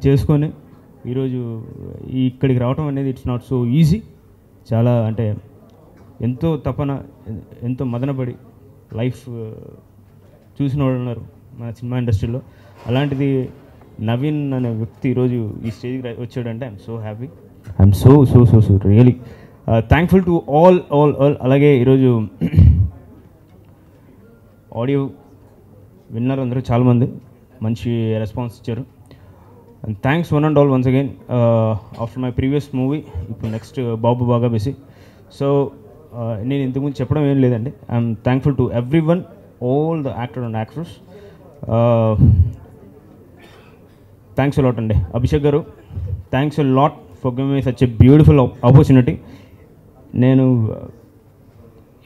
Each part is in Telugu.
చేసుకొని ఈరోజు ఇక్కడికి రావడం అనేది ఇట్స్ నాట్ సో ఈజీ. చాలా అంటే ఎంతో తపన, ఎంతో మదనపడి లైఫ్ చూసిన వాళ్ళు ఉన్నారు మన సినిమా ఇండస్ట్రీలో. అలాంటిది నవీన్ అనే వ్యక్తి ఈరోజు ఈ స్టేజ్కి వచ్చాడంటే I'm so happy. I'm so so so so really thankful to all. అలాగే ఈరోజు ఆడియో విన్నర్ అందరూ చాలామంది మంచి రెస్పాన్స్ ఇచ్చారు. And thanks one and all once again. After my previous movie ఇప్పుడు నెక్స్ట్ బాబు బాగా బిజీ. సో నేను ఇంతకుముందు చెప్పడం ఏం లేదండి. I'm thankful to every one, all the actor and actors. Thanks lot అండి. అభిషేక్ గారు, thanks lot for giving me such a beautiful opportunity. నేను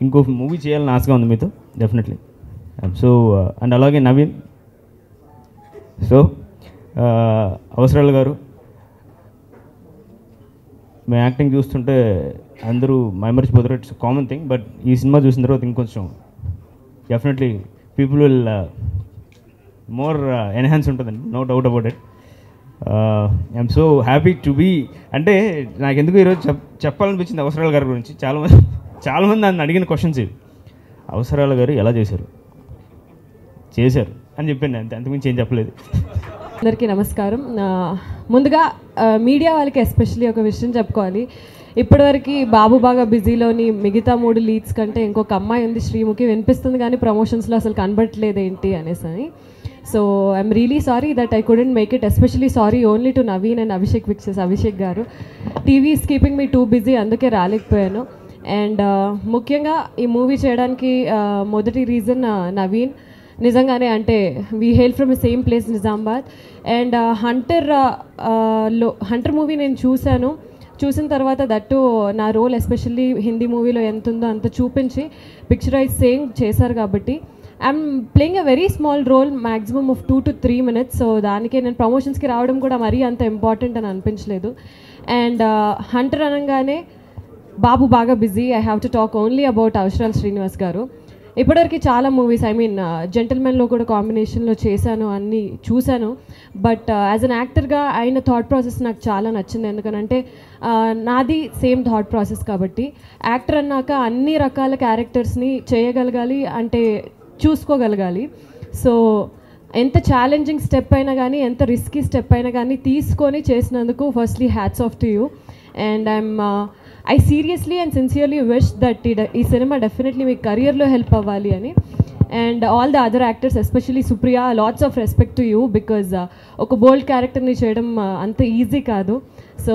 ఇంకో మూవీ చేయాలని ఆశగా ఉంది మీతో డెఫినెట్లీ. సో అండ్ అలాగే నవీన్, సో అవసరాలు గారు, మీ యాక్టింగ్ చూస్తుంటే అందరూ మైమర్చిపోతారు. It's common thing. బట్ ఈ సినిమా చూసిన తర్వాత ఇంకొంచెం definitely people will more enhance ఉంటుందండి, no doubt about it. I'm so happy to be. అంటే నాకు ఎందుకు ఈరోజు చెప్పాలనిపించింది అవసరాల గారి గురించి. చాలామంది నన్ను అడిగిన క్వశ్చన్స్ ఇవి. అవసరాల గారు ఎలా చేశారు అని చెప్పాను. అంతకుమించి ఏం చెప్పలేదు. అందరికీ నమస్కారం. ముందుగా మీడియా వాళ్ళకి ఎస్పెషల్లీ ఒక విషయం చెప్పుకోవాలి. ఇప్పటివరకు బాబు బాగా బిజీలోని మిగతా 3 లీడ్స్ కంటే ఇంకొక అమ్మాయి ఉంది శ్రీముఖి, వినిపిస్తుంది కానీ ప్రమోషన్స్లో అసలు కనబడట్లేదు ఏంటి అనేసి. So I'm really sorry that I couldn't make it. Especially sorry only to Naveen and Abhishek pictures. Abhishek గారు, TV is keeping me too busy, అందుకే రాలేకపోయాను. అండ్ ముఖ్యంగా ఈ మూవీ చేయడానికి మొదటి రీజన్ నవీన్. నిజంగానే అంటే we hail from the same place Nizamabad. And hunter movie నేను చూసిన తర్వాత దట్టు నా రోల్ ఎస్పెషల్లీ హిందీ మూవీలో ఎంత ఉందో అంత చూపించి పిక్చరైజ్ సేమ్ చేశారు కాబట్టి I'm playing a very small role, maximum of 2 to 3 minutes. So దానికే నేను ప్రమోషన్స్కి రావడం కూడా మరీ అంత ఇంపార్టెంట్ అని అనిపించలేదు. అండ్ హంటర్ అనగానే బాబు బాగా busy. I have to talk only about Avasarala Srinivas గారు. ఇప్పటివరకు చాలా మూవీస్, ఐ మీన్ జెంటిల్మెన్లో కూడా కాంబినేషన్లో చేశాను, అన్నీ చూశాను. బట్ యాజ్ అన్ యాక్టర్గా ఆయన థాట్ ప్రాసెస్ నాకు చాలా నచ్చింది. ఎందుకనంటే నాది సేమ్ థాట్ ప్రాసెస్ కాబట్టి యాక్టర్ అన్నాక అన్ని రకాల క్యారెక్టర్స్ని చేయగలగాలి, అంటే చూసుకోగలగాలి. సో ఎంత ఛాలెంజింగ్ స్టెప్ అయినా కానీ, ఎంత రిస్కీ స్టెప్ అయినా కానీ తీసుకొని చేసినందుకు firstly hats off to you. And I seriously and sincerely wish that ఈ సినిమా డెఫినెట్లీ మీ కెరియర్లో హెల్ప్ అవ్వాలి అని. And all the other actors, especially Supriya, lots of respect to you because ఒక బోల్డ్ క్యారెక్టర్ని చేయడం అంత ఈజీ కాదు. So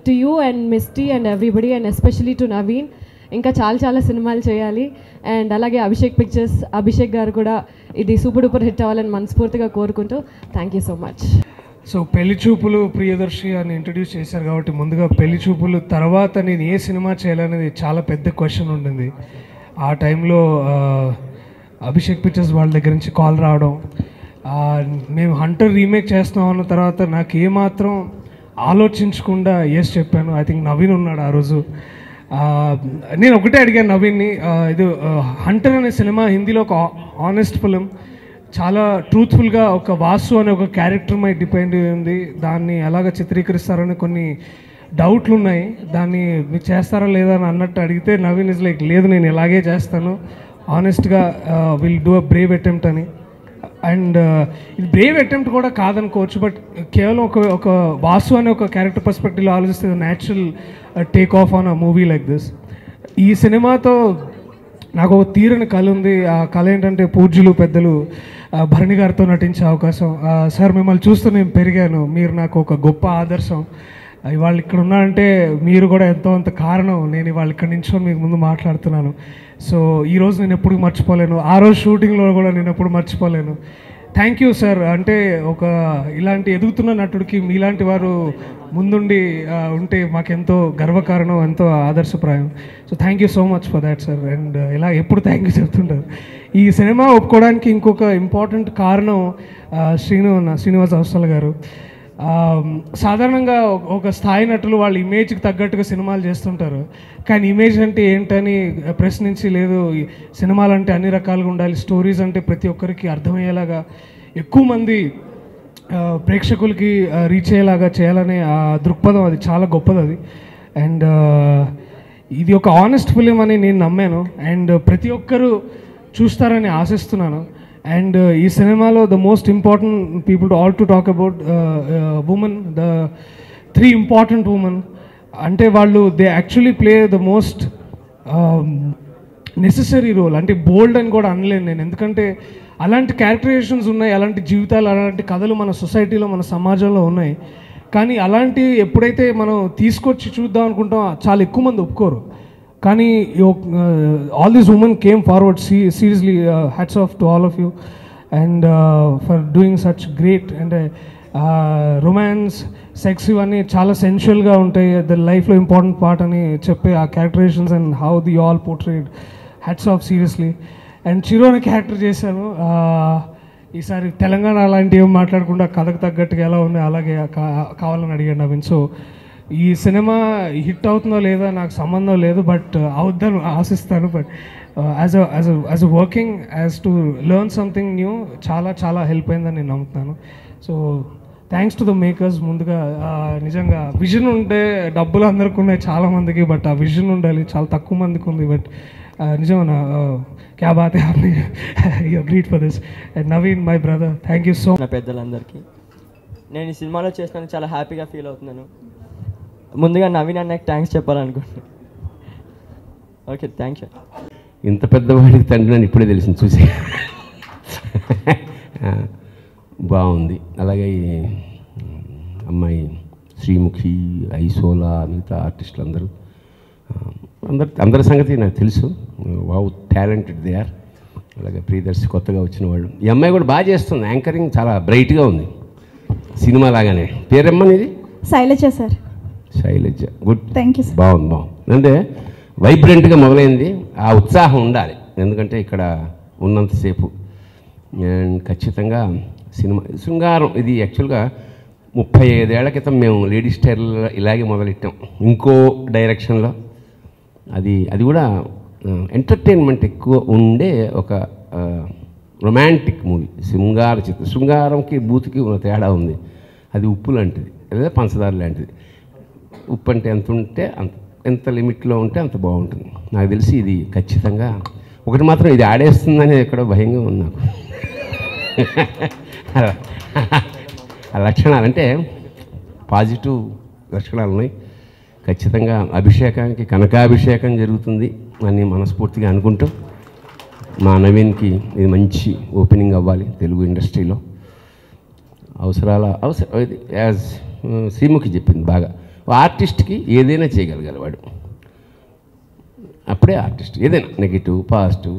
to you and Misty and everybody, and especially to Naveen, ఇంకా చాలా సినిమాలు చేయాలి. అండ్ అలాగే అభిషేక్ పిక్చర్స్, అభిషేక్ గారు కూడా ఇది సూపర్ డూపర్ హిట్ అవ్వాలని మనస్ఫూర్తిగా కోరుకుంటూ thank you so much. So పెళ్లి చూపులు ప్రియదర్శి అని ఇంట్రడ్యూస్ చేశారు కాబట్టి ముందుగా పెళ్లి చూపులు తర్వాత నేను ఏ సినిమా చేయాలనేది చాలా పెద్ద క్వశ్చన్ ఉండింది. ఆ టైంలో అభిషేక్ పిక్చర్స్ వాళ్ళ దగ్గర నుంచి కాల్ రావడం, మేము హంటర్ రీమేక్ చేస్తున్నాం అన్న తర్వాత నాకు ఏమాత్రం ఆలోచించకుండా ఎస్ చెప్పాను. ఐ థింక్ నవీన్ ఉన్నాడు ఆ రోజు. నేను ఒకటే అడిగాను నవీన్ని, ఇది హంటర్ అనే సినిమా హిందీలో ఒక ఆనెస్ట్ ఫిలిం, చాలా ట్రూత్ఫుల్గా ఒక వాసు అనే ఒక క్యారెక్టర్ మై డిపెండ్ ఉంది. దాన్ని ఎలాగ చిత్రీకరిస్తారని కొన్ని డౌట్లు ఉన్నాయి. దాన్ని మీరు చేస్తారా లేదా అని అన్నట్టు అడిగితే నవీన్ ఇస్ లైక్, లేదు నేను ఇలాగే చేస్తాను, ఆనెస్ట్గా will do a brave attempt అని. అండ్ ఇది బ్రేవ్ అటెంప్ట్ కూడా కాదనుకోవచ్చు, బట్ కేవలం ఒక వాసు అనే ఒక క్యారెక్టర్ పర్స్పెక్టివ్లో ఆలోచిస్తే natural take off on a movie like this. ఈ సినిమాతో నాకు ఒక తీరని కళ ఉంది. ఆ కళ ఏంటంటే పూజ్యులు పెద్దలు భరణి గారితో నటించే అవకాశం. సార్ మిమ్మల్ని చూస్తూ నేను పెరిగాను, మీరు నాకు ఒక గొప్ప ఆదర్శం. ఇవాళ ఇక్కడ ఉన్నానంటే మీరు కూడా ఎంతో అంత కారణం. నేను ఇవాళ ఇక్కడ నించుని మీకు ముందు మాట్లాడుతున్నాను. సో ఈరోజు నేను ఎప్పుడు మర్చిపోలేను, ఆ రోజు షూటింగ్లో కూడా నేను ఎప్పుడు మర్చిపోలేను. Thank you sir. అంటే ఒక ఇలాంటి ఎదుగుతున్న నటుడికి మీలాంటి వారు ముందుండి ఉంటే మాకెంతో గర్వకారణం, ఎంతో ఆదర్శప్రాయం. So thank you so much for that sir. And ఇలా ఎప్పుడు థ్యాంక్ యూ చెప్తుంటారు. ఈ సినిమా ఒప్పుకోవడానికి ఇంకొక ఇంపార్టెంట్ కారణం శ్రీనివాస్ అవసరాల్ గారు. సాధారణంగా ఒక స్థాయి నటులు వాళ్ళ ఇమేజ్కి తగ్గట్టుగా సినిమాలు చేస్తుంటారు, కానీ ఇమేజ్ అంటే ఏంటని ప్రశ్నించి, లేదు సినిమాలు అంటే అన్ని రకాలుగా ఉండాలి, స్టోరీస్ అంటే ప్రతి ఒక్కరికి అర్థమయ్యేలాగా ఎక్కువ మంది ప్రేక్షకులకి రీచ్ అయ్యేలాగా చేయాలనే ఆ దృక్పథం అది చాలా గొప్పది అది. అండ్ ఇది ఒక ఆనెస్ట్ ఫిలిం అని నేను నమ్మాను అండ్ ప్రతి ఒక్కరూ చూస్తారని ఆశిస్తున్నాను. అండ్ ఈ సినిమాలో the most important people to talk about women, the 3 important women. అంటే వాళ్ళు they actually play the most necessary role. అంటే బోల్డ్ అని కూడా అనలేను నేను, ఎందుకంటే అలాంటి క్యారెక్టరైజేషన్స్ ఉన్నాయి, అలాంటి జీవితాలు, అలాంటి కథలు మన సొసైటీలో మన సమాజంలో ఉన్నాయి. కానీ అలాంటి ఎప్పుడైతే మనం తీసుకొచ్చి చూద్దాం అనుకుంటాం చాలా ఎక్కువ మంది ఒప్పుకోరు. కానీ all these women came forward. Seriously hats off to all of you and for doing such great. అంటే రొమాన్స్, సెక్స్ ఇవన్నీ చాలా సెన్షువల్గా ఉంటాయి, ద లైఫ్లో ఇంపార్టెంట్ పార్ట్ అని చెప్పే ఆ characterisations and how they all portrayed, hats off seriously. And Chiru అనే క్యారెక్టర్ చేశాను. ఈసారి తెలంగాణ అలాంటివి ఏం మాట్లాడకుండా కథకు తగ్గట్టుగా ఎలా ఉంది అలాగే కావాలని అడిగాడు నవీన్. సో ఈ సినిమా హిట్ అవుతుందో లేదో నాకు సంబంధం లేదు, బట్ అవుద్దని ఆశిస్తాను. But as a working, as to learn something new చాలా చాలా హెల్ప్ అయిందని నేను నమ్ముతున్నాను. So thanks to the makers. ముందుగా నిజంగా విజన్ ఉంటే డబ్బులు అందరికీ ఉన్నాయి చాలామందికి, బట్ ఆ విజన్ ఉండాలి, చాలా తక్కువ మందికి ఉంది. బట్ నిజమన్నా క్యా బాత్ హై, you agreed for this. And Naveen my brother, thank you so much. నా పెద్దలందరికీ నేను ఈ సినిమాలో చేసినందుకు చాలా హ్యాపీగా ఫీల్ అవుతున్నాను. ముందుగా నవీన్ అన్నకి థ్యాంక్స్ చెప్పాలనుకుంటున్నాను. Okay, thank you. ఇంత పెద్దవాడికి తండ్రి అని ఇప్పుడే తెలిసింది చూసి. బాగుంది. అలాగే అమ్మాయి శ్రీముఖి, ఐసోలా, మిగతా ఆర్టిస్టులు అందరి సంగతి నాకు తెలుసు. Wow, talented they are. అలాగే ప్రియదర్శి కొత్తగా వచ్చిన వాళ్ళు. ఈ అమ్మాయి కూడా బాగా చేస్తుంది, యాంకరింగ్ చాలా బ్రైట్గా ఉంది సినిమా లాగానే. పేరమ్మని ఇది? Shailaja sir. Shailaja, good, thank you. బాగుంది. అంటే వైబ్రెంట్గా మొదలైంది. ఆ ఉత్సాహం ఉండాలి, ఎందుకంటే ఇక్కడ ఉన్నంతసేపు. అండ్ ఖచ్చితంగా సినిమా శృంగారం ఇది యాక్చువల్గా 35 ఏళ్ల క్రితం మేము లేడీ స్టైల్ ఇలాగే మొదలెట్టాం ఇంకో డైరెక్షన్లో. అది కూడా ఎంటర్టైన్మెంట్ ఎక్కువ ఉండే ఒక రొమాంటిక్ మూవీ, శృంగార చిత్రం. శృంగారంకి బూత్కి ఉన్న తేడా ఉంది. అది ఉప్పు లాంటిది లేదా పంచదార లాంటిది. ఉప్పు అంటే ఎంత ఉంటే ఎంత లిమిట్లో ఉంటే అంత బాగుంటుంది. నాకు తెలిసి ఇది ఖచ్చితంగా ఒకటి మాత్రం ఇది ఆడేస్తుందని ఎక్కడో భయంగా ఉంది నాకు. ఆ లక్షణాలు అంటే పాజిటివ్ లక్షణాలు ఉన్నాయి. ఖచ్చితంగా అభిషేకానికి కనకాభిషేకం జరుగుతుంది అని మనస్ఫూర్తిగా అనుకుంటూ, మా నవీన్కి ఇది మంచి ఓపెనింగ్ అవ్వాలి తెలుగు ఇండస్ట్రీలో. యాజ్ శ్రీముఖి చెప్పింది బాగా, ఆర్టిస్ట్కి ఏదైనా చేయగలగాలి వాడు, అప్పుడే ఆర్టిస్ట్. ఏదైనా నెగిటివ్, పాజిటివ్,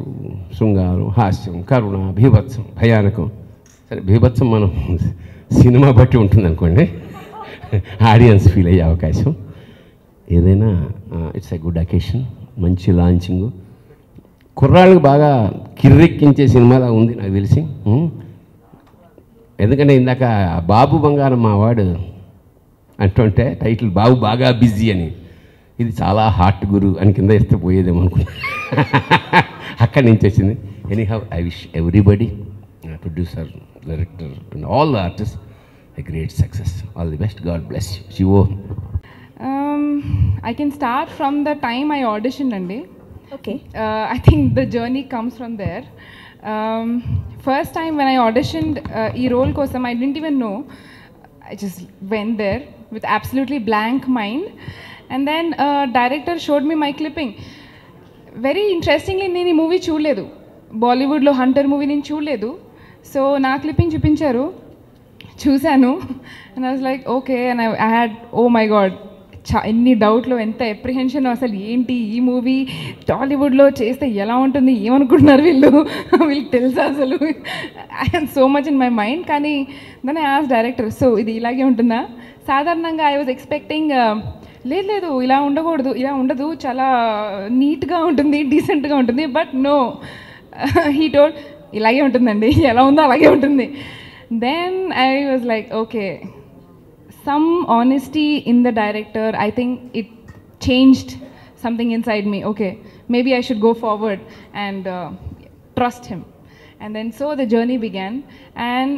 శృంగారం, హాస్యం, కరుణ, బీభత్సం, భయానకం. సరే, బీభత్సం మనం సినిమా బట్టి ఉంటుంది అనుకోండి, ఆడియన్స్ ఫీల్ అయ్యే అవకాశం. ఏదైనా ఇట్స్ ఎ గుడ్ అకేషన్, మంచి లాంచింగ్, కుర్రాళ్ళకి బాగా కిర్రెక్కించే సినిమాలా ఉంది నాకు తెలిసి. ఎందుకంటే ఇందాక బాబు బంగారం మా వాడు అంటుంటే టైటిల్ బాబు బాగా బిజీ అని, ఇది చాలా హార్ట్ గురు అని కింద ఇస్తే పోయేదేమో అనుకున్నా. అక్కడి నుంచి వచ్చింది. Anyhow, I wish everybody, producer, director and all the artist a great success. All the best. God bless you. Shivo. I can start from the time I auditioned, Andi. Okay. I think the journey comes from there. First time when I auditioned ee role kosam, I didn't even know. I just went there with absolutely blank mind, and then director showed me my clipping. Very interestingly, నేను ఈ మూవీ చూడలేదు, బాలీవుడ్లో హంటర్ మూవీ నేను చూడలేదు. సో నా క్లిప్పింగ్ చూపించారు, చూశాను. And I was like okay. And I had, oh my God, ఎన్ని డౌట్లు, ఎంత ఎప్రిహెన్షన్, అసలు ఏంటి ఈ మూవీ టాలీవుడ్లో చేస్తే ఎలా ఉంటుంది, ఏమనుకుంటున్నారు వీళ్ళకి తెలుసా అసలు. I have so much in my mind. కానీ దాన్ని యాజ్ డైరెక్టర్, సో ఇది ఇలాగే ఉంటుందా? సాధారణంగా ఐ వాజ్ ఎక్స్పెక్టింగ్, లేదు ఇలా ఉండకూడదు, ఇలా ఉండదు, చాలా నీట్గా ఉంటుంది, డీసెంట్గా ఉంటుంది. బట్ నో, హీ టోల్డ్ ఇలాగే ఉంటుందండి, ఎలా ఉందో అలాగే ఉంటుంది. Then I was like, okay, some honesty in the director, I think it changed something inside me. Okay, maybe I should go forward and trust him. And then so the journey began, and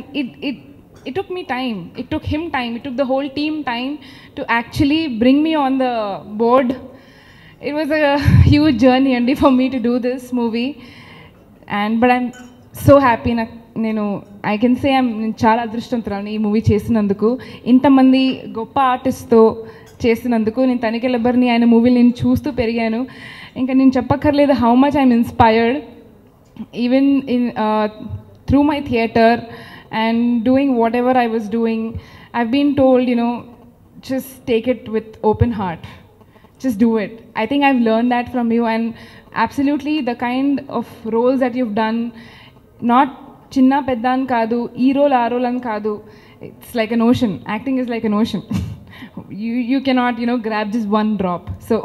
it took me time. It took him time. It took the whole team time to actually bring me on the board. It was a huge journey and for me to do this movie. But I'm so happy. I can say I'm చాలా అదృష్టవంతురాలు ఈ మూవీ చేసినందుకు, ఇంతమంది గొప్ప ఆర్టిస్ట్తో చేసినందుకు. నేను తనికెళ్ళ బర్ని ఆయన మూవీలు నేను చూస్తూ పెరిగాను. ఇంకా నేను చెప్పక్కర్లేదు how much I'm inspired even in through my theater and doing whatever I was doing. I've been told, just take it with open heart. Just do it. I think I've learned that from you, and absolutely the kind of roles that you've done, not chinna peddan kadu, ee role aa role an kadu. It's like an ocean. Acting is like an ocean. you cannot, grab just one drop. So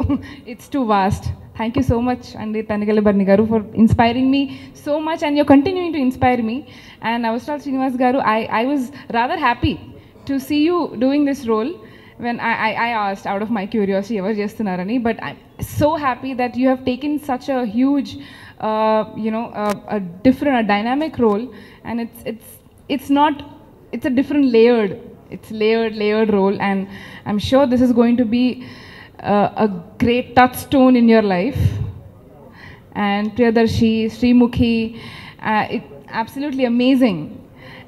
it's too vast. Thank you so much, Andi Tanikelli Barni garu, for inspiring me so much, and you're continuing to inspire me. And Avasral Srinivas garu, I was rather happy to see you doing this role when I asked out of my curiosity, ever chestunarani, but I'm so happy that you have taken such a huge, a different, a dynamic role, and it's a different layered role, and I'm sure this is going to be a great touchstone in your life. And Priyadarshi, Srimukhi, it's absolutely amazing,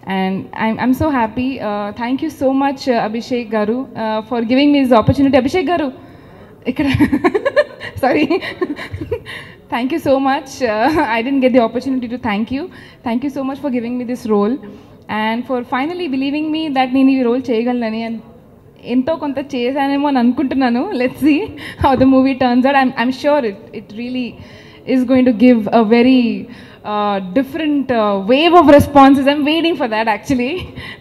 and I'm so happy. Thank you so much, Abhishek garu, for giving me this opportunity. Abhishek garu, sorry. Thank you so much. I didn't get the opportunity to thank you. Thank you so much for giving me this role, and for finally believing me that నేను ఈ రోల్ చేయగలనని. And ఎంతో కొంత చేశానేమో అని అనుకుంటున్నాను. Let's see how the movie turns out. I'm sure it really is going to give a very different wave of responses. I'm waiting for that actually,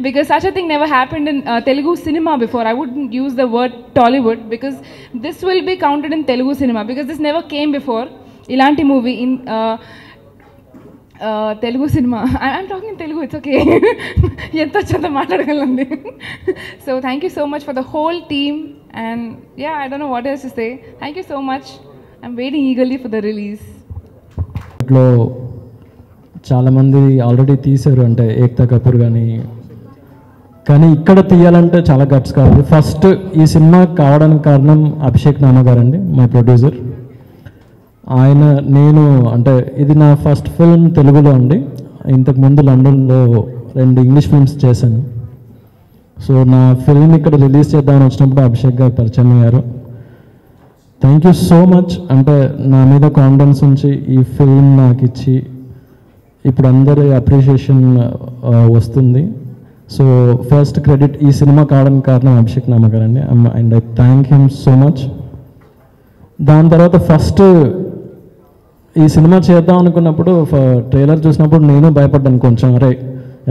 because such a thing never happened in Telugu cinema before. I wouldn't use the word Tollywood, because this will be counted in Telugu cinema, because this never came before. Ilanti movie in Telugu cinema. I'm talking in Telugu, it's okay. Ento chanda maatadagalundi. So thank you so much for the whole team, and yeah, I don't know what else to say. Thank you so much. I'm waiting eagerly for the release. చాలామంది ఆల్రెడీ తీశారు, అంటే ఏక్తా కపూర్ కానీ ఇక్కడ తీయాలంటే చాలా గట్స్ కావాలి. ఫస్ట్ ఈ సినిమా కావడానికి కారణం అభిషేక్ నామ గారండి, మై ప్రొడ్యూసర్. నేను అంటే ఇది నా ఫస్ట్ ఫిల్మ్ తెలుగులో అండి. ఇంతకుముందు లండన్లో 2 ఇంగ్లీష్ ఫిల్మ్స్ చేశాను. సో నా ఫిల్మ్ ఇక్కడ రిలీజ్ చేద్దామని వచ్చినప్పుడు అభిషేక్ గారు పరిచయం అయ్యారు. Thank you so much. అంటే నా మీద కాన్ఫిడెన్స్ ఉంచి ఈ ఫిల్మ్ నాకు ఇచ్చి ఇప్పుడు అందరి అప్రిషియేషన్ వస్తుంది. సో ఫస్ట్ క్రెడిట్ ఈ సినిమా కావడానికి కారణం అభిషేక్ నామ గారండి, and I thank him so much. దాని తర్వాత ఫస్ట్ ఈ సినిమా చేద్దాం అనుకున్నప్పుడు ట్రైలర్ చూసినప్పుడు నేను భయపడ్డాను కొంచెం, అరే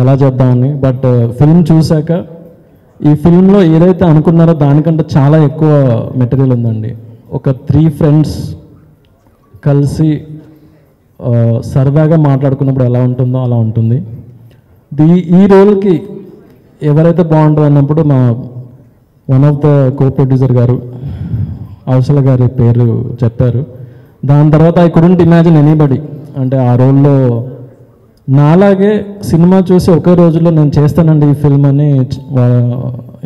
ఎలా చేద్దామని. బట్ ఫిల్మ్ చూశాక ఈ ఫిల్మ్లో ఏదైతే అనుకున్నారో దానికంటే చాలా ఎక్కువ మెటీరియల్ ఉందండి. ఒక 3 ఫ్రెండ్స్ కలిసి సరదాగా మాట్లాడుకున్నప్పుడు ఎలా ఉంటుందో అలా ఉంటుంది. ఈ రోల్కి ఎవరైతే బాగుంటుంది అన్నప్పుడు మా one of the co producer గారు అవసల గారి పేరు చెప్పారు. దాని తర్వాత ఐ కుడెంట్ ఇమాజిన్ ఎనీబడి, అంటే ఆ రోల్లో నాలాగే సినిమా చూసి ఒకే రోజులో నేను చేస్తానండి ఈ ఫిల్మ్ అని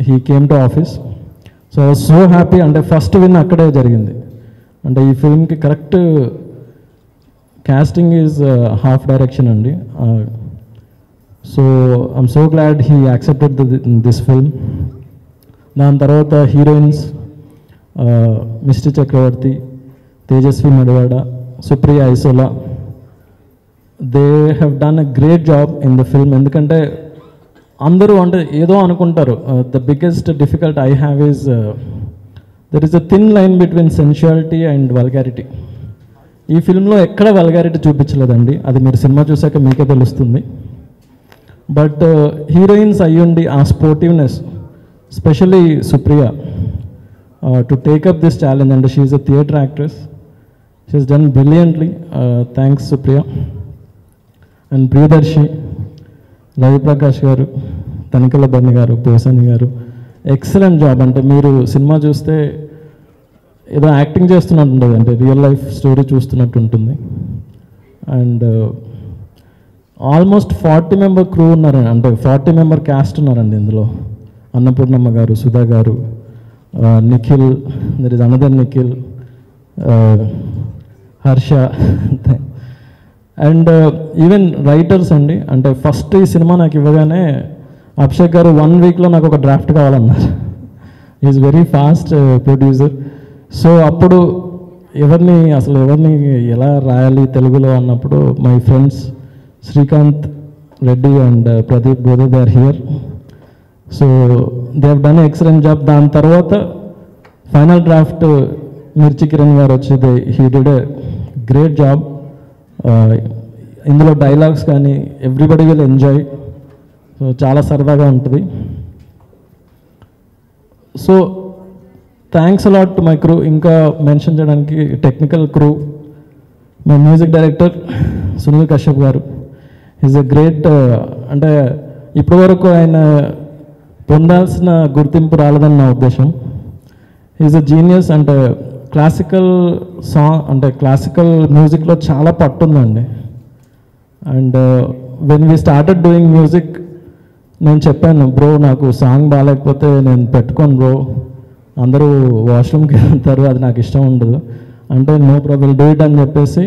he came to office. So I was so happy. అంటే ఫస్ట్ విన్ అక్కడే జరిగింది. అంటే ఈ ఫిల్మ్కి correct casting is half direction అండి. So I'm so glad he accepted this film. దాని తర్వాత heroines Mishti Chakraborty, Tejaswi Madivada, Supriya Aisola, they have done a great job in the film. ఎందుకంటే అందరూ అంటే ఏదో అనుకుంటారు. The biggest difficult I have is there is a thin line between sensuality and vulgarity. ఈ ఫిల్మ్లో ఎక్కడ వల్గారిటీ చూపించలేదండి, అది మీరు సినిమా చూసాక మీకే తెలుస్తుంది. బట్ హీరోయిన్స్ అయ్యుండి ఆ sportiveness, specially Supriya, to take up this challenge. And she is a theatre actress, she is done brilliantly. Thanks Supriya. And Priyadarshi, Ravi Prakash గారు, తనికెళ్ళ బర్ని గారు, పోసాని గారు, ఎక్సలెంట్ జాబ్. అంటే మీరు సినిమా చూస్తే ఏదో యాక్టింగ్ చేస్తున్నట్టు ఉంటుంది, అంటే రియల్ లైఫ్ స్టోరీ చూస్తున్నట్టు ఉంటుంది. అండ్ ఆల్మోస్ట్ 40 మెంబర్ క్రూ ఉన్నారండి, అంటే 40 మెంబర్ క్యాస్ట్ ఉన్నారండి ఇందులో. అన్నపూర్ణమ్మ గారు, సుధా గారు, Nikhil, there is another Nikhil, Harsha, and even writers అండి. అంటే ఫస్ట్ ఈ సినిమా నాకు ఇవ్వగానే అభిషేక్ గారు 1 వీక్లో నాకు ఒక డ్రాఫ్ట్ కావాలన్నారు. Is very fast producer. So అప్పుడు ఎవరిని ఎలా రాయాలి తెలుగులో అన్నప్పుడు my friends Srikanth Reddy and Pradeep బోధ they are here. So they have done excellent job. దాని తర్వాత ఫైనల్ డ్రాఫ్ట్ మిర్చి కిరణ్ గారు వచ్చేది, he did a great job. ఇందులో డైలాగ్స్ కానీ ఎవ్రీబడి విల్ ఎంజాయ్. సో చాలా సరదాగా ఉంటుంది. So thanks a lot to my crew. ఇంకా మెన్షన్ చేయడానికి technical crew, my music director Sunil Kashyap గారు. ఈజ్ ఎ గ్రేట్, అంటే ఇప్పటివరకు ఆయన పొందాల్సిన గుర్తింపు రాలేదని నా ఉద్దేశం. Is a genius. అంటే క్లాసికల్ సాంగ్, అంటే క్లాసికల్ మ్యూజిక్లో చాలా పట్టుందండి. And when we started doing music నేను చెప్పాను, బ్రో నాకు సాంగ్ బాగాలేకపోతే నేను పెట్టుకోను బ్రో, అందరూ వాష్రూమ్కి వెళ్తారు, అది నాకు ఇష్టం ఉండదు అంటే, నో ప్రాబ్లం డూ ఇట్ అని చెప్పేసి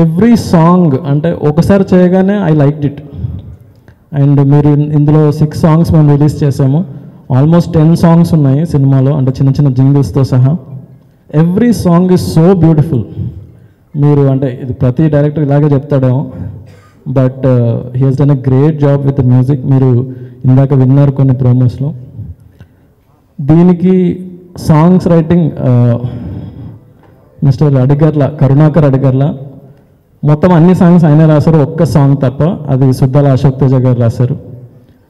ఎవ్రీ సాంగ్ అంటే ఒకసారి చేయగానే ఐ లైక్డ్ ఇట్. అండ్ మీరు ఇందులో 6 సాంగ్స్ మేము రిలీజ్ చేసాము. ఆల్మోస్ట్ 10 సాంగ్స్ ఉన్నాయి సినిమాలో, అంటే చిన్న చిన్న జింగిల్స్తో సహా. Every song is so beautiful. మీరు అంటే ఇది ప్రతి డైరెక్టర్ ఇలాగే చెప్తాడేమో, but he has done a great job with music. మీరు ఇందాక విన్నారు కొన్ని ప్రోమోస్లో. దీనికి songs writing mister Adigarla, Karunakar Adigarla. మొత్తం అన్ని సాంగ్స్ ఆయనే రాశారు, ఒక్క సాంగ్ తప్ప, అది సుద్దాల అశోక్ తేజ గారు రాశారు.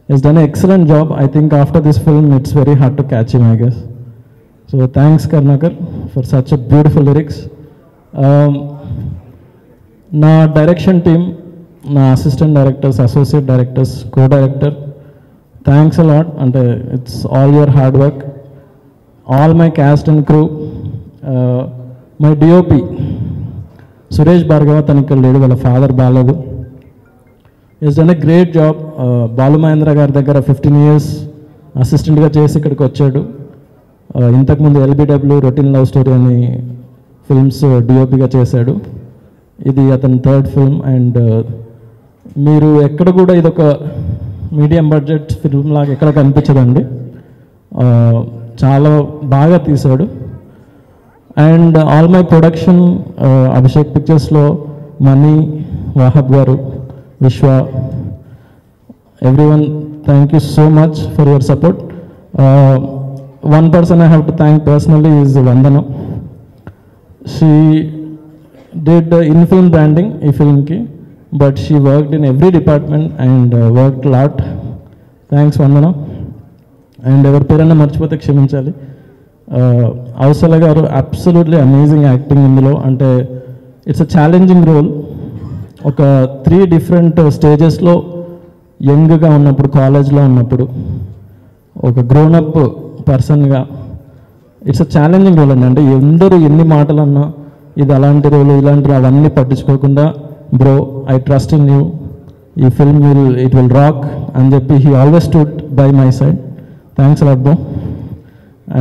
It's done excellent job. I think after this film it's very hard to catch him, I guess. So thanks Karunakar for such a beautiful lyrics. నా డైరెక్షన్ టీమ్, నా assistant directors, associate directors, co director, thanks a lot. అంటే it's all your hard work. All my cast and crew, my DOP Suresh Bhargava, తను ఇక్కడ లేడు, వాళ్ళ ఫాదర్ బాగాలేదు. Is done a great job. Balu Mahindra గారి దగ్గర 15 years అసిస్టెంట్గా చేసి ఇక్కడికి వచ్చాడు. ఇంతకుముందు ఎల్బిడబ్ల్యూ, రొటీన్ లవ్ స్టోరీ అని ఫిల్మ్స్ డిఓపిగా చేశాడు. ఇది అతని 3rd ఫిల్మ్. అండ్ మీరు ఎక్కడ కూడా ఇదొక మీడియం బడ్జెట్ ఫిల్మ్ లాగా ఎక్కడ కనిపించదండి, చాలా బాగా తీశాడు. And all my production, Abhishek పిక్చర్స్లో మనీ, వాహబ్ గారు, Vishwa, everyone, thank you so much for your support. One person I have to thank personally is Vandana. She did in film branding ఈ ఫిల్మ్కి, but she worked in every department and worked lot. Thanks Vandana. And ఎవరి పేరైనా మర్చిపోతే క్షమించాలి. అవసల గారు, అబ్సల్యూట్లీ అమేజింగ్ యాక్టింగ్ ఇందులో. అంటే ఇట్స్ అ ఛాలెంజింగ్ రోల్. ఒక 3 different స్టేజెస్లో, యంగ్గా ఉన్నప్పుడు, కాలేజ్లో ఉన్నప్పుడు, ఒక గ్రోనప్ పర్సన్గా, ఇట్స్ అ ఛాలెంజింగ్ రోల్ అండి. అంటే ఎందరూ ఎన్ని మాటలు అన్నా, ఇది అలాంటి రోలు ఇలాంటి అవన్నీ పట్టించుకోకుండా, bro I trust in you, ఈ ఫిల్మ్ ఇట్ విల్ రాక్ అని చెప్పి he always stood by my side. Thanks a lot bro.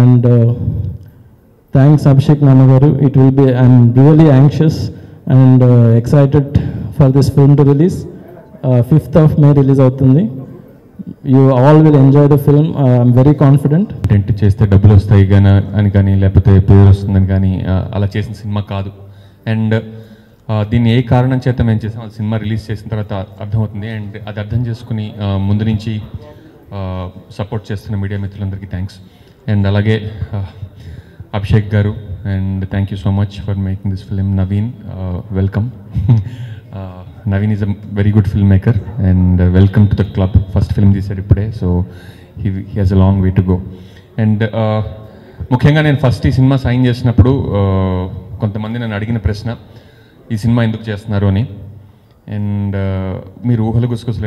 And thanks Abhishek నాన్నగారు. It will be, I'm really anxious and excited for this film to release. 5th of May release అవుతుంది. You all will enjoy the film. I'm very confident. Tent చేస్తే డబ్బులు వస్తాయి అని కానీ, లేకపోతే పేరు వస్తుందని కానీ అలా చేసిన సినిమా కాదు. అండ్ దీన్ని ఏ కారణం చేత మేము చేసాం, అది సినిమా రిలీజ్ చేసిన తర్వాత అర్థమవుతుంది. అండ్ అది అర్థం చేసుకుని ముందు నుంచి సపోర్ట్ చేస్తున్న మీడియా మిత్రులందరికీ థ్యాంక్స్. అండ్ అలాగే అభిషేక్ గారు, and thank you so much for making this film. Naveen, welcome. Naveen is a very good film maker and welcome to the club. First film తీశారు ఇప్పుడే, so he has a long way to go. And ముఖ్యంగా నేను ఫస్ట్ ఈ సినిమా సైన్ చేసినప్పుడు కొంతమంది నన్ను అడిగిన ప్రశ్న, ఈ సినిమా ఎందుకు చేస్తున్నారు అని. అండ్ మీరు ఊహలు గుసగుసలు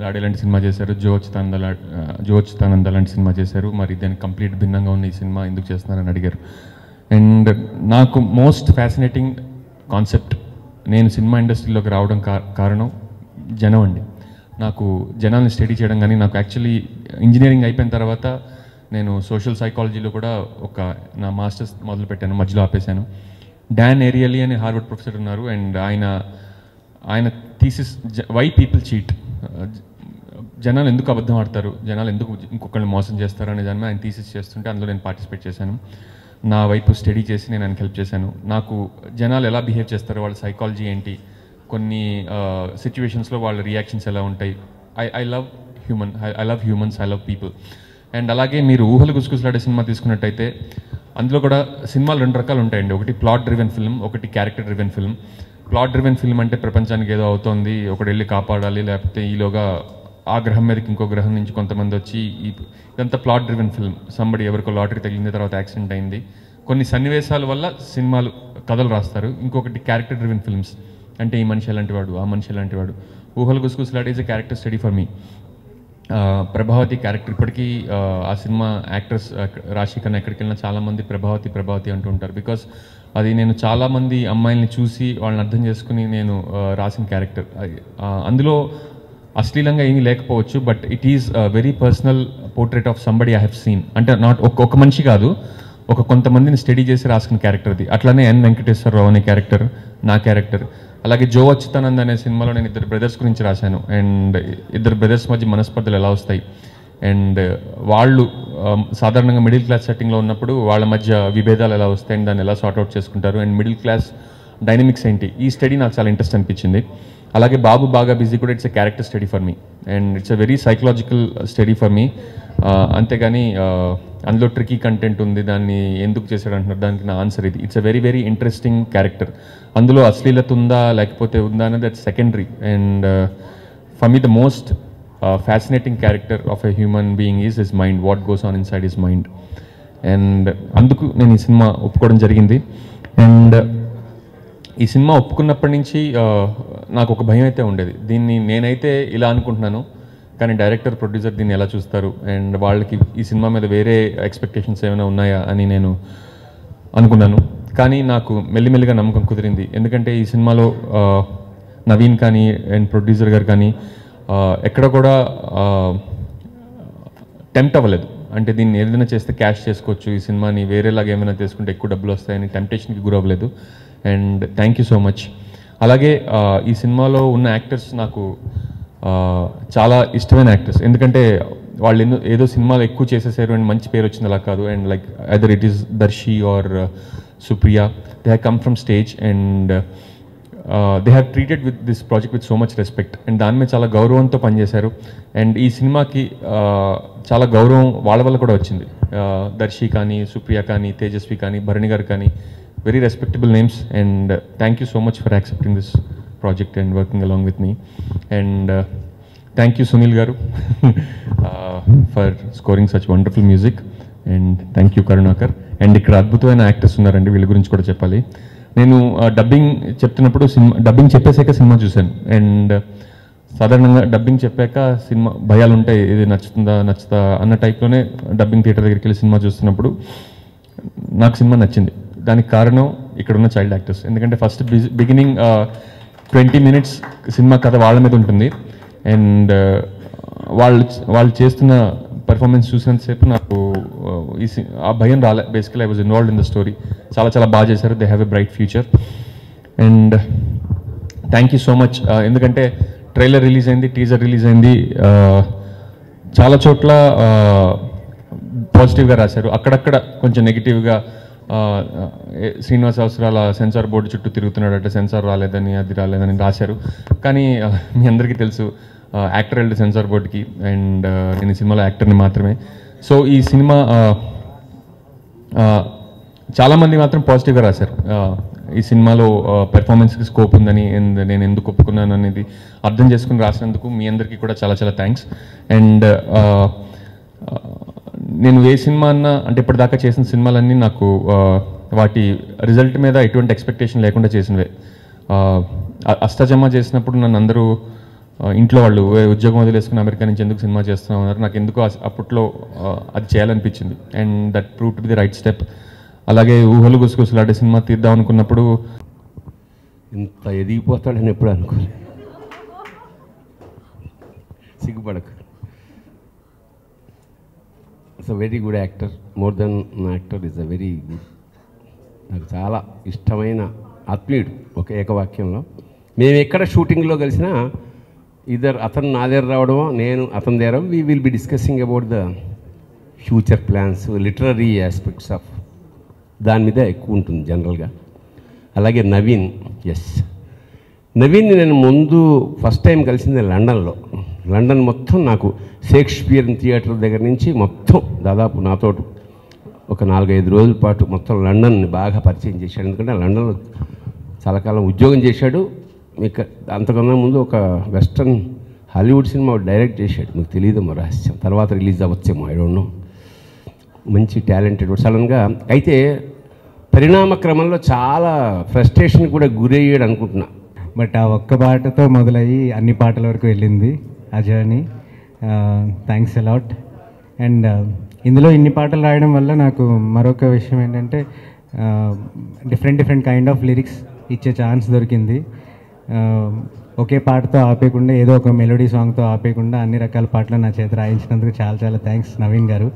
ఆడేలాంటి సినిమా చేశారు, జో అచ్యుతానంద లాంటి సినిమా చేశారు, మరి దానికి కంప్లీట్ భిన్నంగా ఉన్న ఈ సినిమా ఎందుకు చేస్తున్నారని అడిగారు. అండ్ నాకు మోస్ట్ ఫ్యాసినేటింగ్ కాన్సెప్ట్, నేను సినిమా ఇండస్ట్రీలోకి రావడం కారణం జనం అండి. నాకు జనాల్ని స్టడీ చేయడం కానీ, నాకు యాక్చువల్లీ ఇంజనీరింగ్ అయిపోయిన తర్వాత నేను సోషల్ సైకాలజీలో కూడా నా మాస్టర్స్ మొదలుపెట్టాను, మధ్యలో ఆపేశాను. డాన్ ఏరియలీ అని హార్వర్డ్ ప్రొఫెసర్ ఉన్నారు, అండ్ ఆయన థీసిస్ వై పీపుల్ చీట్, జనాలు ఎందుకు అబద్ధం ఆడతారు, జనాలు ఎందుకు ఇంకొకరిని మోసం చేస్తారు అనే దాని మీద ఆయన థీసిస్ చేస్తుంటే అందులో నేను పార్టిసిపేట్ చేశాను. నా వైపు స్టడీ చేసి నేను ఆయనకు హెల్ప్ చేశాను. నాకు జనాలు ఎలా బిహేవ్ చేస్తారు, వాళ్ళ సైకాలజీ ఏంటి, కొన్ని సిచ్యువేషన్స్లో వాళ్ళ రియాక్షన్స్ ఎలా ఉంటాయి. I love humans, I love people. And అలాగే మీరు ఊహలు గుసగుసలాడే సినిమా తీసుకున్నట్టయితే అందులో కూడా సినిమాలు 2 రకాలు ఉంటాయండి. ఒకటి ప్లాట్ డ్రివెన్ ఫిల్మ్, ఒకటి character driven film. Plot driven film అంటే ప్రపంచానికి ఏదో అవుతోంది, ఒకటి వెళ్ళి కాపాడాలి, లేకపోతే ఈలోగా ఆ గ్రహం మీదకి ఇంకో గ్రహం నుంచి కొంతమంది వచ్చి ఇదంతా ప్లాట్ డ్రివెన్ ఫిల్మ్. సంబడి ఎవరికో లాటరీ తగిలింది, తర్వాత యాక్సిడెంట్ అయింది, కొన్ని సన్నివేశాల వల్ల సినిమాలు కథలు రాస్తారు. ఇంకొకటి క్యారెక్టర్ డ్రివెన్ ఫిల్మ్స్, అంటే ఈ మనిషి ఎలాంటి వాడు, ఆ మనిషి ఎలాంటి వాడు. Oohalu Gusagusalade is a character study for me. Prabhavati character ఇప్పటికీ ఆ సినిమా యాక్టర్స్ రాశి కన్నా ఎక్కడికి వెళ్ళినా చాలామంది ప్రభావతి అంటూ ఉంటారు. బికాస్ అది నేను చాలామంది అమ్మాయిల్ని చూసి వాళ్ళని అర్థం చేసుకుని నేను రాసిన క్యారెక్టర్. అందులో అశ్లీలంగా ఏమీ లేకపోవచ్చు, but it is very personal portrait of somebody I have seen. అంటే నాట్ ఒక మనిషి కాదు, కొంతమందిని స్టడీ చేసి రాసుకున్న క్యారెక్టర్ అది. అట్లానే ఎన్ వెంకటేశ్వరరావు అనే క్యారెక్టర్ నా క్యారెక్టర్. అలాగే జో అచ్యుతానంద్ అనే సినిమాలో నేను 2 బ్రదర్స్ గురించి రాశాను. అండ్ 2 బ్రదర్స్ మధ్య మనస్పర్ధలు ఎలా వస్తాయి, అండ్ వాళ్ళు సాధారణంగా మిడిల్ క్లాస్ సెట్టింగ్లో ఉన్నప్పుడు వాళ్ళ మధ్య విభేదాలు ఎలా వస్తాయి, అండ్ దాన్ని ఎలా సార్ట్అవుట్ చేసుకుంటారు, అండ్ మిడిల్ క్లాస్ డైనమిక్స్ ఏంటి. ఈ స్టడీ నాకు చాలా ఇంట్రెస్ట్ అనిపించింది. అలాగే బాబు బాగా బిజీ కూడా it's a character study for me, and it's a very psychological study for మీ. అంతేగాని అందులో ట్రికీ కంటెంట్ ఉంది, దాన్ని ఎందుకు చేశాడు అంటున్నారు, దానికి నా ఆన్సర్ ఇది. It's a very very interesting character. అందులో అశ్లీలత ఉందా లేకపోతే ఉందా అనేది that's secondary. And for me the most fascinating character of a human being is his mind, what goes on inside his mind. And అందుకు నేను ఈ సినిమా ఒప్పుకోవడం జరిగింది. అండ్ ఈ సినిమా ఒప్పుకున్నప్పటి నుంచి నాకు ఒక భయం అయితే ఉండేది. దీన్ని నేనైతే ఇలా అనుకుంటున్నాను, కానీ డైరెక్టర్ ప్రొడ్యూసర్ దీన్ని ఎలా చూస్తారు, అండ్ వాళ్ళకి ఈ సినిమా మీద వేరే ఎక్స్పెక్టేషన్స్ ఏమైనా ఉన్నాయా అని నేను అనుకున్నాను. కానీ నాకు మెల్లిమెల్లిగా నమ్మకం కుదిరింది. ఎందుకంటే ఈ సినిమాలో నవీన్ కానీ అండ్ ప్రొడ్యూసర్ గారు కానీ ఎక్కడ కూడా టెంప్ట్ అవ్వలేదు. అంటే దీన్ని ఏదైనా చేస్తే క్యాష్ చేసుకోవచ్చు, ఈ సినిమాని వేరేలాగా ఏమైనా చేసుకుంటే ఎక్కువ డబ్బులు వస్తాయని టెంప్టేషన్కి గురవ్వలేదు. And thank you so much. అలాగే ఈ సినిమాలో ఉన్న యాక్టర్స్ నాకు చాలా ఇష్టమైన యాక్టర్స్. ఎందుకంటే వాళ్ళు ఏదో సినిమాలు ఎక్కువ చేసేసారు అండ్ మంచి పేరు వచ్చింది అలా కాదు. And like either it is Darshi or Supriya, they have come from stage and they have treated with this project with so much respect. And దాని మీద చాలా గౌరవంతో పనిచేశారు. అండ్ ఈ సినిమాకి చాలా గౌరవం వాళ్ళ వల్ల కూడా వచ్చింది. దర్శి కానీ, సుప్రియ కానీ, తేజస్వి కానీ, భరణి గారు కానీ, very respectable names. And thank you so much for accepting this project and working along with me. And thank you Sunil garu for scoring such wonderful music. And thank you Karunakar. And ikkada adbhutamaina actors unnarandi, veella gurinchi kuda cheppali. Nenu dubbing చెప్తున్నప్పుడు డబ్బింగ్ చెప్పేసాక సినిమా చూశాను. అండ్ సాధారణంగా డబ్బింగ్ చెప్పాక సినిమా భయాలు ఉంటాయి, ఇది నచ్చుతుందా అన్న టైప్లోనే డబ్బింగ్ థియేటర్ దగ్గరికి వెళ్ళి సినిమా చూస్తున్నప్పుడు నాకు సినిమా నచ్చింది. దానికి కారణం ఇక్కడ ఉన్న చైల్డ్ యాక్టర్స్. ఎందుకంటే ఫస్ట్ బిగినింగ్ 20 minutes సినిమా కథ వాళ్ళ మీద ఉంటుంది. అండ్ వాళ్ళు చేస్తున్న పర్ఫార్మెన్స్ చూసినంతసేపు నాకు ఆ భయం రాలే. Basically I was involved in the story. చాలా బాగా చేశారు. They have a bright future. And thank you so much. ఎందుకంటే ట్రైలర్ రిలీజ్ అయింది, టీజర్ రిలీజ్ అయింది, చాలా చోట్ల పాజిటివ్గా రాశారు, అక్కడక్కడ కొంచెం నెగిటివ్గా శ్రీనివాస్ అవసరాల సెన్సార్ బోర్డు చుట్టూ తిరుగుతున్నాడట, సెన్సార్ రాలేదని అది రాలేదని రాశారు. కానీ మీ అందరికీ తెలుసు యాక్టర్ వెళ్ళి సెన్సార్ బోర్డుకి, అండ్ నేను ఈ సినిమాలో యాక్టర్ని మాత్రమే. సో ఈ సినిమా చాలామంది మాత్రం పాజిటివ్గా రాశారు. ఈ సినిమాలో పెర్ఫార్మెన్స్కి స్కోప్ ఉందని, నేను ఎందుకు ఒప్పుకున్నాను అనేది అర్థం చేసుకుని రాసినందుకు మీ అందరికీ కూడా చాలా థ్యాంక్స్. అండ్ నేను ఏ సినిమా అన్నా, అంటే ఇప్పటిదాకా చేసిన సినిమాలన్నీ నాకు వాటి రిజల్ట్ మీద ఎటువంటి ఎక్స్పెక్టేషన్ లేకుండా చేసినవే. అష్టజమ చేసినప్పుడు నన్ను అందరూ ఇంట్లో వాళ్ళు ఉద్యోగం వదిలేసుకుని అమెరికా నుంచి ఎందుకు సినిమా చేస్తున్నాం అన్నారు. నాకు ఎందుకు అప్పట్లో అది చేయాలనిపించింది. And that prove to be the right step. అలాగే ఊహలు గుసగుసలాడే సినిమా తీద్దాం అనుకున్నప్పుడు ఇంత ఎదిగిపోతాడని ఎప్పుడు అనుకోలేదు. సిగ్గుపడకు. It's a very good actor, more than actor is a very good. నాకు చాలా ఇష్టమైన ఆత్మీయుడు. ఒక ఏకవాక్యంలో మేము ఎక్కడ షూటింగ్లో కలిసినా ఇద్దరు అతను నా దగ్గర రావడమో నేను అతని దగ్గర, we will be discussing about the future plans, literary aspects of దాని మీద ఎక్కువ ఉంటుంది జనరల్గా. అలాగే నవీన్, ఎస్ నవీన్ నేను ముందు ఫస్ట్ టైం కలిసింది లండన్లో. లండన్ మొత్తం నాకు షేక్స్పియర్ థియేటర్ దగ్గర నుంచి మొత్తం దాదాపు నాతో ఒక 4-5 రోజుల పాటు మొత్తం లండన్ని బాగా పరిచయం చేశాడు. ఎందుకంటే లండన్లో చాలా కాలం ఉద్యోగం చేశాడు. మీకు అంతకన్నా ముందు ఒక వెస్ట్రన్ హాలీవుడ్ సినిమా డైరెక్ట్ చేశాడు, మీకు తెలియదేమో రహస్యం, తర్వాత రిలీజ్ అవ్వచ్చేమో, ఐ డోంట్ నో. మంచి టాలెంటెడ్ సడన్గా. అయితే పరిణామ క్రమంలో చాలా ఫ్రస్ట్రేషన్ కూడా గురయ్యాడు అనుకుంటున్నా. బట్ ఆ ఒక్క పాటతో మొదలయ్యి అన్ని పాటల వరకు వెళ్ళింది ఆ జర్నీ. Thanks a lot. అండ్ ఇందులో ఇన్ని పాటలు రాయడం వల్ల నాకు మరొక విషయం ఏంటంటే డిఫరెంట్ కైండ్ ఆఫ్ లిరిక్స్ ఇచ్చే ఛాన్స్ దొరికింది. ఒకే పాటతో ఆపేయకుండా ఏదో ఒక మెలోడీ సాంగ్తో ఆపేయకుండా అన్ని రకాల పాటలు నా చేత రాయించినందుకు చాలా థ్యాంక్స్ నవీన్ గారు.